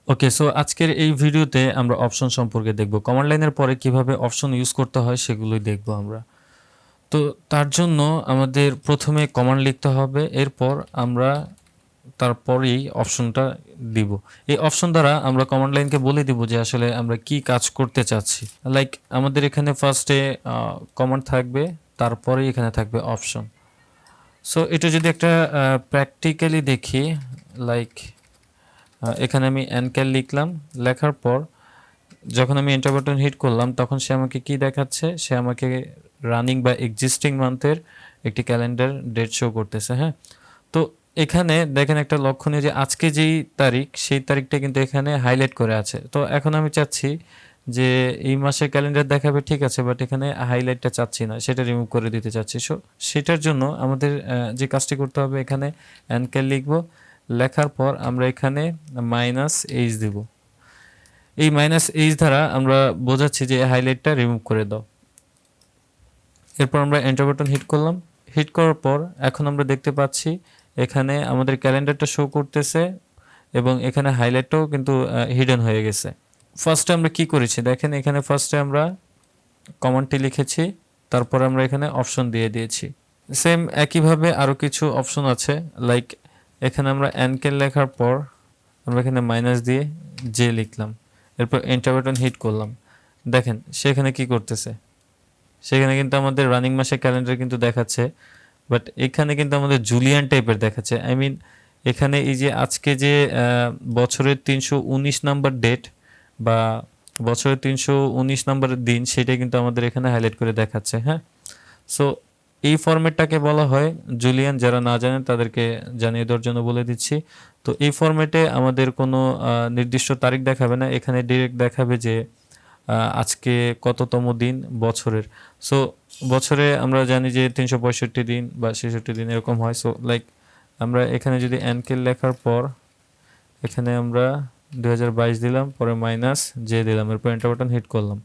ওকে, so আজকের এই ভিডিওতে আমরা অপশন সম্পর্কে দেখব। কমান্ড লাইনের পরে কিভাবে অপশন ইউজ করতে হয় সেগুলোই দেখব আমরা। তো তার জন্য আমাদের প্রথমে কমান্ড লিখতে হবে, এরপর আমরা তারপরেই অপশনটা দিব। এই অপশন দ্বারা আমরা কমান্ড লাইনকে বলে দিব যে আসলে আমরা কি কাজ করতে চাচ্ছি। লাইক আমাদের এখানে ফার্স্টে কমান্ড থাকবে, তারপরেই এখানে থাকবে অপশন। সো এটা যদি একটা প্র্যাকটিক্যালি দেখি, লাইক এখানে আমি এনক্যাল লিখলাম, লেখার পর যখন আমি এন্টার বাটন হিট করলাম তখন সে আমাকে কি দেখাচ্ছে, সে আমাকে রানিং বা এক্সিস্টিং মান্থের একটি ক্যালেন্ডার ডেট শো করতেছে। হ্যাঁ, তো এখানে দেখেন একটা লক্ষণীয় যে আজকে যেই তারিখ সেই তারিখটা কিন্তু এখানে হাইলাইট করে আছে। তো এখন আমি চাচ্ছি যে এই মাসের ক্যালেন্ডার দেখাবে, ঠিক আছে, বাট এখানে হাইলাইটটা চাচ্ছি না, সেটা রিমুভ করে দিতে চাচ্ছি। সো সেটার জন্য আমাদের যে কাজটি করতে হবে, এখানে এনক্যাল লিখবো, লেখার পর আমরা এখানে -h দিব। এই -h দ্বারা আমরা বোঝাচ্ছি যে হাইলাইটটা রিমুভ করে দাও। এরপর আমরা এন্টার বাটন হিট করলাম। হিট করার পর এখন আমরা দেখতে পাচ্ছি এখানে আমাদের ক্যালেন্ডারটা শো করতেছে এবং এখানে হাইলাইটটাও কিন্তু হিডেন হয়ে গেছে। ফার্স্টে আমরা কি করেছি দেখেন, এখানে ফার্স্টে আমরা কমান্ডটি লিখেছি, তারপর আমরা এখানে অপশন দিয়ে দিয়েছি। সেম একইভাবে আরও কিছু অপশন আছে, লাইক এখানে আমরা এনকেল লেখার পর আমরা এখানে মাইনাস দিয়ে জে লিখলাম, এরপর এন্টার বাটন হিট করলাম। দেখেন সেখানে কি করতেছে, সেখানে কিন্তু আমাদের রানিং মাসের ক্যালেন্ডার কিন্তু দেখাচ্ছে, বাট এখানে কিন্তু আমাদের জুলিয়ান টাইপের দেখাচ্ছে। আই মিন এখানে এই যে আজকে যে বছরের 319 নাম্বার ডেট বা বছরের 319 নাম্বারের দিন, সেটা কিন্তু আমাদের এখানে হাইলাইট করে দেখাচ্ছে। হ্যাঁ, সো এই ফরম্যাটটাকে বলা হয় জুলিয়ান। যারা না জানেন তাদেরকে জানিয়ে দেওয়ার জন্য বলে দিচ্ছি। তো এই ফরম্যাটে আমাদের কোনো নির্দিষ্ট তারিখ দেখাবে না, এখানে ডিরেক্ট দেখাবে যে আজকে কততম দিন বছরের। সো বছরে আমরা জানি যে 365 দিন বা 66 দিন এরকম হয়। সো লাইক আমরা এখানে যদি এনকেল লেখার পর এখানে আমরা 2022 দিলাম, পরে মাইনাস জে দিলাম, এরপর এন্টার বাটন হিট করলাম।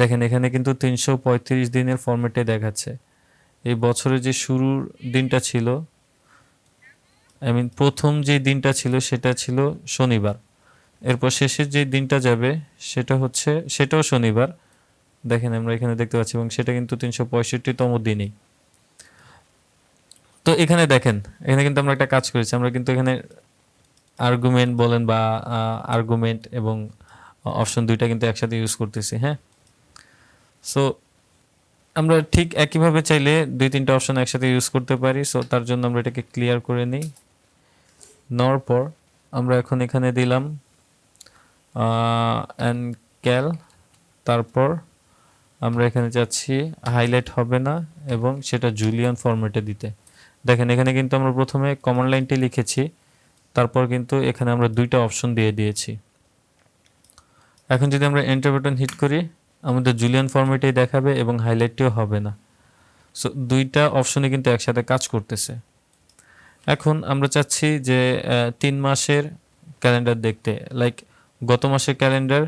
দেখেন এখানে কিন্তু 335 দিনের ফরম্যাটে দেখাচ্ছে। এই বছরের যে শুরুর দিনটা ছিল, আই মিন প্রথম যে দিনটা ছিল সেটা ছিল শনিবার, এরপর শেষের যে দিনটা যাবে সেটাও শনিবার। দেখেন আমরা এখানে দেখতে পাচ্ছি, এবং সেটা কিন্তু 365তম দিনই। তো এখানে দেখেন, এখানে কিন্তু আমরা একটা কাজ করেছি, আমরা কিন্তু এখানে আর্গুমেন্ট বলেন বা আর্গুমেন্ট এবং অপশন দুইটা কিন্তু একসাথে ইউজ করতেছি। হ্যাঁ, সো আমরা ঠিক একইভাবে চাইলে দুই তিনটা অপশন একসাথে ইউজ করতে পারি। সো তার জন্য আমরা এটাকে ক্লিয়ার করে নিই। নেওয়ার পর আমরা এখন এখানে দিলাম ক্যাল, তারপর আমরা এখানে যাচ্ছি হাইলাইট হবে না এবং সেটা জুলিয়ান ফরম্যাটে দিতে। দেখেন এখানে কিন্তু আমরা প্রথমে কমান্ড লাইনটি লিখেছি, তারপর কিন্তু এখানে আমরা দুইটা অপশন দিয়ে দিয়েছি। এখন যদি আমরা এন্টার বাটন হিট করি, আমাদের জুলিয়ান ফরম্যাটেই দেখাবে এবং হাইলাইটটিও হবে না। সো দুইটা অপশনই কিন্তু একসাথে কাজ করতেছে। এখন আমরা চাচ্ছি যে 3 মাসের ক্যালেন্ডার দেখতে, লাইক গত মাসের ক্যালেন্ডার,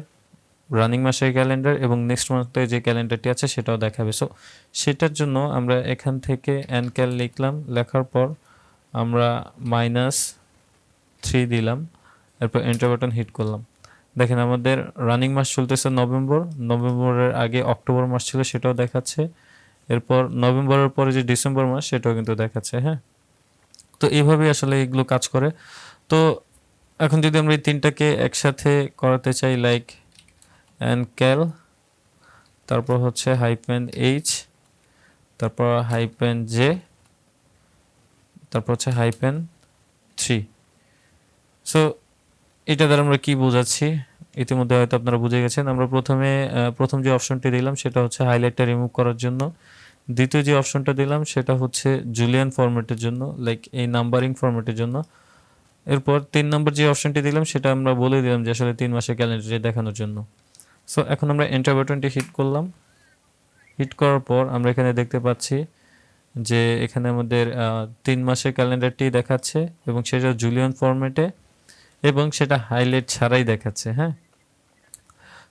রানিং মাসের ক্যালেন্ডার এবং নেক্সট মান্থে যে ক্যালেন্ডারটি আছে সেটাও দেখাবে। সো সেটার জন্য আমরা এখান থেকে এনক্যাল লিখলাম, লেখার পর আমরা -3 দিলাম, এরপর এন্টার বাটন হিট করলাম। দেখেন আমাদের রানিং মাস চলতেছে নভেম্বর, নভেম্বরের আগে অক্টোবর মাস ছিল সেটাও দেখাচ্ছে, এরপর নভেম্বরের পরে যে ডিসেম্বর মাস সেটাও কিন্তু দেখাচ্ছে। হ্যাঁ, তো এইভাবেই আসলে এগুলো কাজ করে। তো এখন যদি আমরা এই তিনটাকে একসাথে করাতে চাই, লাইক এনক্যাল, তারপর হচ্ছে -h, তারপর -j, তারপর হচ্ছে -3। সো এটা দ্বারা আমরা কি বোঝাচ্ছি ইতিমধ্যে হয়তো আপনারা বুঝে গেছেন। আমরা প্রথম যে অপশনটি দিলাম সেটা হচ্ছে হাইলাইটটা রিমুভ করার জন্য, দ্বিতীয় যে অপশনটা দিলাম সেটা হচ্ছে জুলিয়ান ফরম্যাটের জন্য, লাইক এই নাম্বারিং ফরম্যাটের জন্য। এরপর 3 নম্বর যে অপশনটি দিলাম সেটা আমরা বলে দিলাম যে আসলে 3 মাসের ক্যালেন্ডারে দেখানোর জন্য। সো এখন আমরা এন্টার বাটনটি হিট করলাম। হিট করার পর আমরা এখানে দেখতে পাচ্ছি যে এখানে আমাদের 3 মাসের ক্যালেন্ডারটি দেখাচ্ছে এবং সেটা জুলিয়ান ফরম্যাটে এবং সেটা হাইলাইট ছাড়াই দেখাচ্ছে। হ্যাঁ,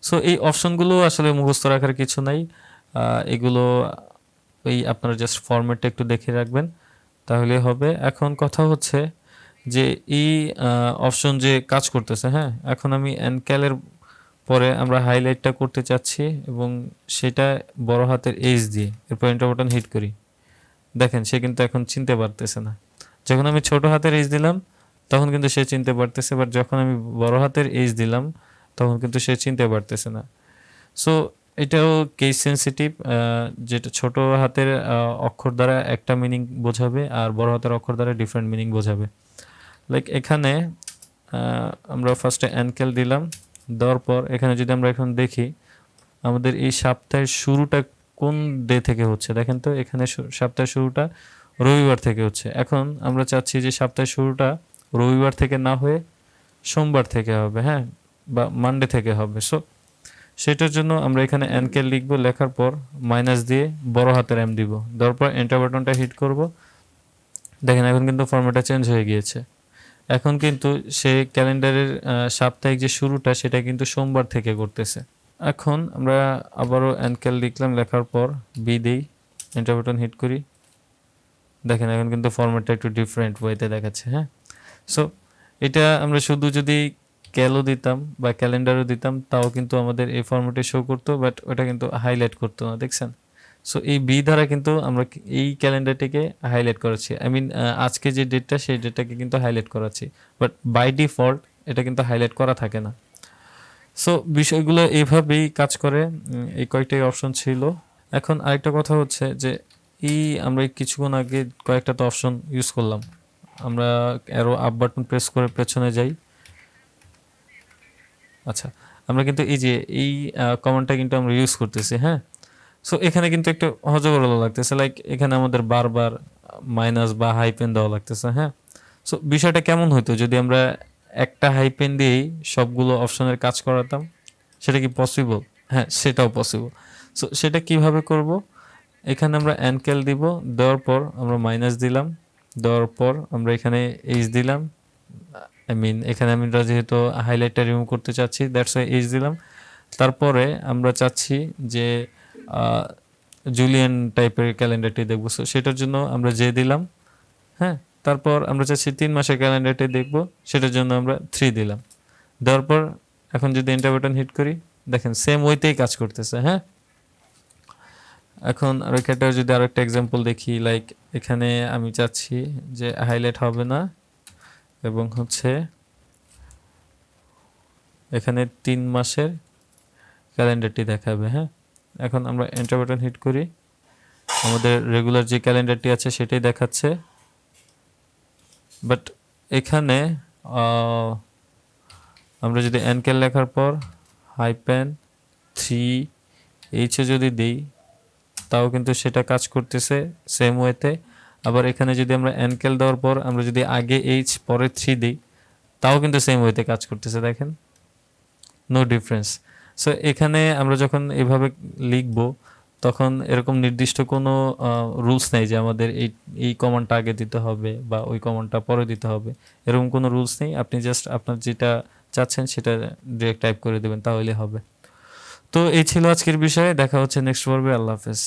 সো এই অপশনগুলো আসলে মুখস্থ রাখার কিছু নাই, এগুলো আপনারা জাস্ট ফরম্যাটটা একটু দেখে রাখবেন তাহলে হবে। এখন কথা হচ্ছে যে এই অপশন যে কাজ করতেছে। হ্যাঁ, এখন আমি এনক্যালের পরে আমরা হাইলাইটটা করতে চাচ্ছি এবং সেটা বড় হাতের এইচ দিয়ে এরপর এন্টার বাটন হিট করি। দেখেন সে কিন্তু এখন চিনতে পারতেছে না। যখন আমি ছোট হাতের এইচ দিলাম তখন কিন্তু সে চিনতে পারতেছে, বাট যখন আমি বড় হাতের এইচ দিলাম তখন কিন্তু সে চিনতে পারতেছে না। সো এটাও কেস সেন্সিটিভ, যেটা ছোট হাতের অক্ষর দ্বারা একটা মিনিং বোঝাবে আর বড় হাতের অক্ষর দ্বারা ডিফারেন্ট মিনিং বোঝাবে। লাইক এখানে আমরা ফার্স্টে অ্যানকেল দিলাম, দেওয়ার পর এখানে যদি আমরা এখন দেখি আমাদের এই সপ্তাহের শুরুটা কোন ডে থেকে হচ্ছে, দেখেন তো এখানে সপ্তাহের শুরুটা রবিবার থেকে হচ্ছে। এখন আমরা চাচ্ছি যে সপ্তাহের শুরুটা রবিবার থেকে না হয়ে সোমবার থেকে হবে, হ্যাঁ, বা মানডে থেকে হবে। সো সেটার জন্য আমরা এখানে এনকেল লিখবো, লেখার পর মাইনাস দিয়ে বড় হাতের এম দিব, দেওয়ার পর এন্টার বাটনটা হিট করব। দেখেন এখন কিন্তু ফরম্যাটটা চেঞ্জ হয়ে গিয়েছে। এখন কিন্তু সে ক্যালেন্ডারের সাপ্তাহিক যে শুরুটা সেটা কিন্তু সোমবার থেকে করতেছে। এখন আমরা আবারও এনকেল লিখলাম, লেখার পর বি দিই, এন্টার বাটন হিট করি। দেখেন এখন কিন্তু ফরম্যাটটা একটু ডিফারেন্ট ওয়েতে দেখাচ্ছে। হ্যাঁ, সো এটা আমরা শুধু যদি ক্যালও দিতাম বা ক্যালেন্ডারও দিতাম তাও কিন্তু আমাদের এই ফরম্যাটে শো করতো, বাট ওটা কিন্তু হাইলাইট করতো না, দেখছেন। সো এই বি দ্বারা কিন্তু আমরা এই ক্যালেন্ডারটিকে হাইলাইট করাচ্ছি, আই মিন আজকে যে ডেটটা সেই ডেটটাকে কিন্তু হাইলাইট করাচ্ছি, বাট বাই ডিফল্ট এটা কিন্তু হাইলাইট করা থাকে না। সো বিষয়গুলো এইভাবেই কাজ করে। এই কয়েকটাই অপশন ছিল। এখন আরেকটা কথা হচ্ছে যে আমরা কিছুক্ষণ আগে কয়েকটা তো অপশন ইউজ করলাম। আমরা অ্যারো আপ বাটন প্রেস করে পেছনে যাই। আচ্ছা, আমরা কিন্তু এই কমান্ডটা কিন্তু আমরা ইউজ করতেছি। হ্যাঁ, সো এখানে কিন্তু একটু হজবরল লাগতেছে, লাইক এখানে আমাদের বারবার মাইনাস বা হাইপেন দেওয়া লাগতেছে। হ্যাঁ, সো বিষয়টা কেমন হতো যদি আমরা একটা হাইপেন দিয়েই সবগুলো অপশনের কাজ করাতাম? সেটা কি পসিবল? হ্যাঁ, সেটাও পসিবল। সো সেটা কিভাবে করব? এখানে আমরা এনকেল দিব, দেওয়ার পর আমরা মাইনাস দিলাম, দেওয়ার পর আমরা এখানে এইচ দিলাম, আই মিন এখানে আমরা যেহেতু হাইলাইটটা রিমুভ করতে চাচ্ছি দ্যাটস ওয়াই এইচ দিলাম। তারপরে আমরা চাচ্ছি যে জুলিয়ান টাইপের ক্যালেন্ডারটি দেখবো, সো সেটার জন্য আমরা যে দিলাম। হ্যাঁ, তারপর আমরা চাচ্ছি 3 মাসের ক্যালেন্ডারটি দেখবো, সেটার জন্য আমরা 3 দিলাম। দেওয়ার পর এখন যদি এন্টার বাটন হিট করি, দেখেন সেম ওয়েতেই কাজ করতেছে। হ্যাঁ, এখন আর এখানটা যদি আরো একটা এক্সাম্পল দেখি, লাইক এখানে আমি চাচ্ছি যে হাইলাইট হবে না এবং হচ্ছে এখানে 3 মাসের ক্যালেন্ডারটি দেখাবে। হ্যাঁ, এখন আমরা এন্টার বাটন হিট করি, আমাদের রেগুলার যে ক্যালেন্ডারটি আছে সেটাই দেখাচ্ছে, বাট এখানে আমরা যদি এনকেল লেখার পর হাইপেন 3 যদি দিই তাও কিন্তু সেটা কাজ করতেছে সেম ওয়েতে। আবার এখানে যদি আমরা এনকেল দেওয়ার পর আমরা যদি আগে এইচ পরে 3 দিই তাও কিন্তু সেম ওয়েতে কাজ করতেছে, দেখেন, নো ডিফারেন্স। সো এখানে আমরা যখন এভাবে লিখব তখন এরকম নির্দিষ্ট কোনো রুলস নেই যে আমাদের এই কমান্ডটা আগে দিতে হবে বা ওই কমান্ডটা পরে দিতে হবে, এরকম কোনো রুলস নেই। আপনি জাস্ট আপনার যেটা চাচ্ছেন সেটা ডিরেক্ট টাইপ করে দেবেন তাহলে হবে। তো এই ছিল আজকের বিষয়, দেখা হচ্ছে নেক্সট পর্বে। আল্লাহ হাফেজ।